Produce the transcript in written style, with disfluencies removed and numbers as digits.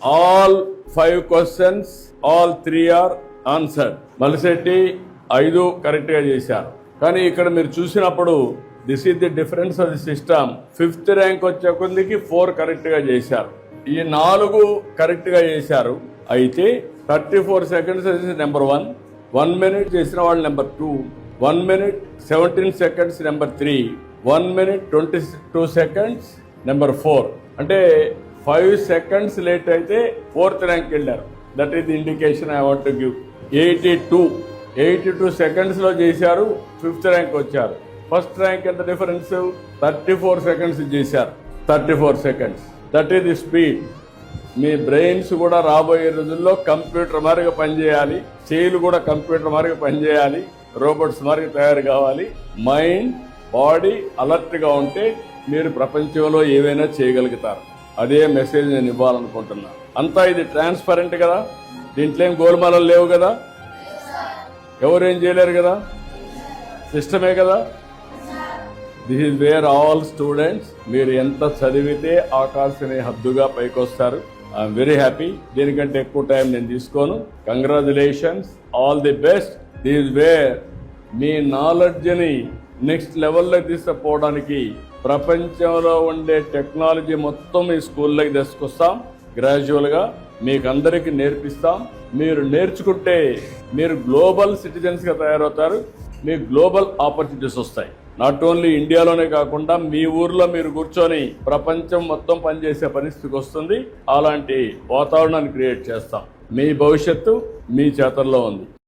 All 5 questions, all 3 are answered. Malisetti 5 correct గా చేశారు. కానీ ఇక్కడ మీరు చూసినప్పుడు this is the difference of the system. 5th rank వచ్చే కొద్దికి 4 కరెక్ట్ గా చేశారు. ఈ 4 కరెక్ట్ గా చేశారు. అయితే 34 seconds నెంబర్ 1, 1 minute చేసిన వాళ్ళు number 2, 1 minute 17 seconds number 3, 1 minute 22 seconds number 4. అంటే 5 seconds లేట్ అయితే 4th ర్యాంక్ వెళ్ళారు. That is the indication I want to give. 82 seconds లో చేశారు, 5th ర్యాంక్ వచ్చారు. ఫస్ట్ ర్యాంక్ ఎంత డిఫరెన్స్? 34 seconds చేశారు. 34 seconds. That is the speed. Me brains కూడా రాబోయే రోజుల్లో కంప్యూటర్ మారిగా పనిచేయాలి, చేయిలు కూడా కంప్యూటర్ మారిగా పనిచేయాలి, రోబోట్స్ మారిగా తయారు కావాలి. మైండ్ బాడీ అలర్ట్గా ఉంటే మీరు ప్రపంచంలో ఏవైనా చేయగలుగుతారు. అదే మెసేజ్ నేను ఇవ్వాలనుకుంటున్నా. అంతా ఇది ట్రాన్స్పరెంట్ కదా, దీంట్లో ఏం గోల్మాలలు లేవు కదా, ఎవరేం చేయలేరు కదా, సిస్టమే కదా. This is where all students మీరు ఎంత చదివితే ఆకాశమే హద్దుగా పైకొస్తారు. I'm very happy. దీనికంటే ఎక్కువ టైం నేను తీసుకోను. Congratulations, all the best. This is where మీ నాలెడ్జ్ని నెక్స్ట్ లెవెల్లో తీసుకుపోవడానికి ప్రపంచంలో ఉండే టెక్నాలజీ మొత్తం ఈ స్కూల్లోకి తీసుకొస్తాం. గ్రాడ్యువల్గా మీకు అందరికీ నేర్పిస్తాం. మీరు నేర్చుకుంటే మీరు గ్లోబల్ సిటిజన్స్గా తయారవుతారు. మీకు గ్లోబల్ ఆపర్చునిటీస్ వస్తాయి. నాట్ ఓన్లీ ఇండియాలోనే కాకుండా మీ ఊర్లో మీరు కూర్చొని ప్రపంచం మొత్తం పనిచేసే పరిస్థితికి వస్తుంది. అలాంటి వాతావరణాన్ని క్రియేట్ చేస్తాం. మీ భవిష్యత్తు మీ చేతల్లో ఉంది.